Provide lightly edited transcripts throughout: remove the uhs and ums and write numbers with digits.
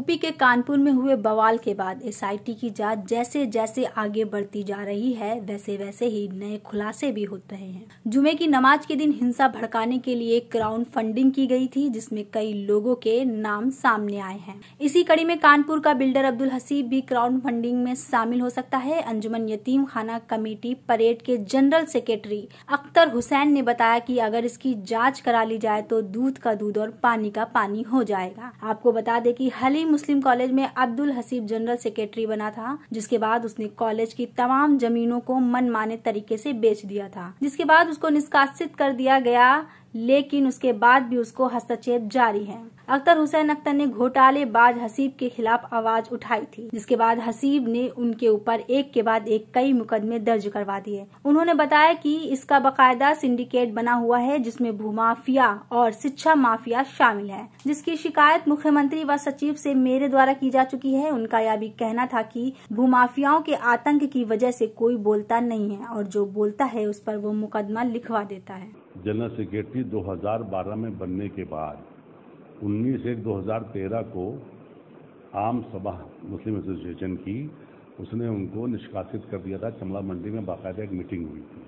UP के कानपुर में हुए बवाल के बाद एसआईटी की जांच जैसे जैसे आगे बढ़ती जा रही है वैसे वैसे ही नए खुलासे भी होते रहे हैं। जुमे की नमाज के दिन हिंसा भड़काने के लिए क्राउड फंडिंग की गई थी, जिसमें कई लोगों के नाम सामने आए हैं। इसी कड़ी में कानपुर का बिल्डर अब्दुल हसीब भी क्राउड फंडिंग में शामिल हो सकता है। अंजुमन यतीम खाना कमेटी परेड के जनरल सेक्रेटरी अख्तर हुसैन ने बताया कि अगर इसकी जाँच करा ली जाए तो दूध का दूध और पानी का पानी हो जाएगा। आपको बता दें कि हलीम मुस्लिम कॉलेज में अब्दुल हसीब जनरल सेक्रेटरी बना था, जिसके बाद उसने कॉलेज की तमाम जमीनों को मनमाने तरीके से बेच दिया था, जिसके बाद उसको निष्कासित कर दिया गया, लेकिन उसके बाद भी उसको हस्तक्षेप जारी है। अख्तर हुसैन अख्तर ने घोटालेबाज हसीब के खिलाफ आवाज उठाई थी, जिसके बाद हसीब ने उनके ऊपर एक के बाद एक कई मुकदमे दर्ज करवा दिए। उन्होंने बताया कि इसका बाकायदा सिंडिकेट बना हुआ है, जिसमें भूमाफिया और शिक्षा माफिया शामिल है, जिसकी शिकायत मुख्यमंत्री व सचिव से मेरे द्वारा की जा चुकी है। उनका यह भी कहना था कि भूमाफियाओं के आतंक की वजह से कोई बोलता नहीं है और जो बोलता है उस पर वो मुकदमा लिखवा देता है। जनरल सेक्रेटरी 2012 में बनने के बाद 19/1/2013 को आम सभा मुस्लिम एसोसिएशन की उसने उनको निष्कासित कर दिया था। चमड़ा मंडी में बाकायदा एक मीटिंग हुई थी,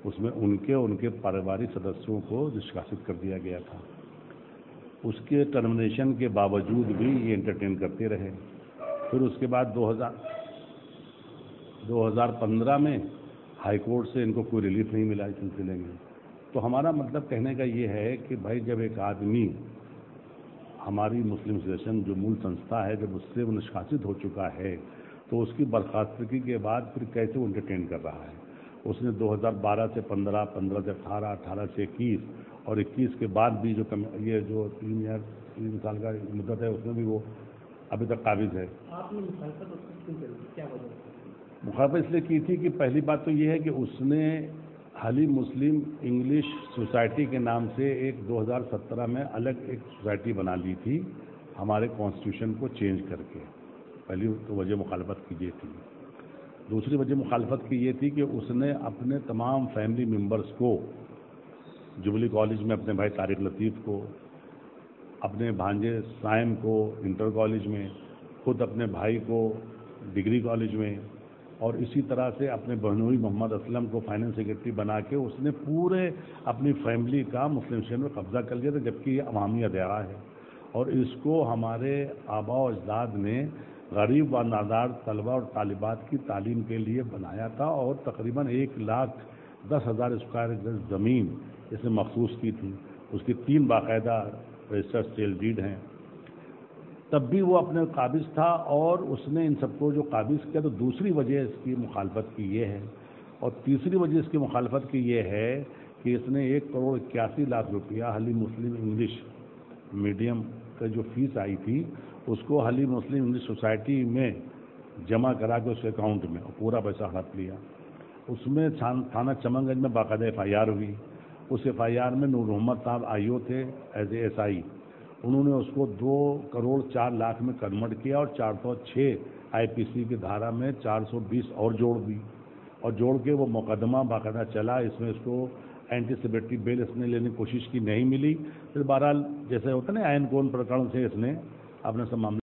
उसमें उनके पारिवारिक सदस्यों को निष्कासित कर दिया गया था। उसके टर्मिनेशन के बावजूद भी ये एंटरटेन करते रहे। फिर उसके बाद 2015 में हाईकोर्ट से इनको कोई रिलीफ नहीं मिला इस सिलसिले में। तो हमारा मतलब कहने का ये है कि भाई जब एक आदमी हमारी मुस्लिम एसोसिएशन जो मूल संस्था है, जब उससे वो निष्कासित हो चुका है तो उसकी बर्खास्तगी के बाद फिर कैसे वो एंटरटेन कर रहा है। उसने 2012 से 15, 15 से 18, 18 से 21 और 21 के बाद भी जो ये जो 3 साल का मुद्दत है उसमें भी वो अभी तक काबिज है। आपने मुखालफत क्यों करी, क्या वजह? मुखालफत इसलिए की थी कि पहली बात तो ये है कि उसने हलीम मुस्लिम इंग्लिश सोसाइटी के नाम से एक 2017 में अलग एक सोसाइटी बना ली थी, हमारे कॉन्स्टिट्यूशन को चेंज करके। पहली तो वजह मुखालफत की ये थी। दूसरी वजह मुखालफत की ये थी कि उसने अपने तमाम फैमिली मेम्बर्स को, जुबली कॉलेज में अपने भाई तारिक लतीफ़ को, अपने भांजे साइम को इंटर कॉलेज में, खुद अपने भाई को डिग्री कॉलेज में, और इसी तरह से अपने बहनोई मोहम्मद असलम को फाइनेंस सेक्रेटरी बना के उसने पूरे अपनी फैमिली का मुस्लिम शहर में कब्जा कर लिया था, जबकि ये अवामी अदया है। और इसको हमारे आबा और अजदाद ने गरीब व नादार तलबा और तालिबात की तालीम के लिए बनाया था और तकरीबन 1,10,000 स्क्वायर गज ज़मीन इसने मखसूस की थी। उसकी 3 बाकायदा रजिस्टर्ड सेल डीड हैं। तब भी वो अपने काबिज था और उसने इन सबको जो काबिज किया। तो दूसरी वजह इसकी मुखालफत की ये है। और तीसरी वजह इसकी मुखालफत की ये है कि इसने 1,81,00,000 रुपया हलीम मुस्लिम इंग्लिश मीडियम का जो फीस आई थी उसको हलीम मुस्लिम इंग्लिश सोसाइटी में जमा करा के उसके अकाउंट में और पूरा पैसा हड़प लिया। उसमें थाना चमनगंज में बाकायदा FIR हुई। उस FIR में नूर मोहम्मद साहब IO थे एज ए SI। उन्होंने उसको 2,04,00,000 में कन्वर्ट किया और 406 IPC की धारा में 420 और जोड़ दी और जोड़ के वो मुकदमा बाकायदा चला। इसमें इसको एंटीसिपेटरी बेल इसने लेने की कोशिश की, नहीं मिली। फिर बहरहाल जैसे होता है ना आयन कौन प्रकरण से इसने अपने सब मामला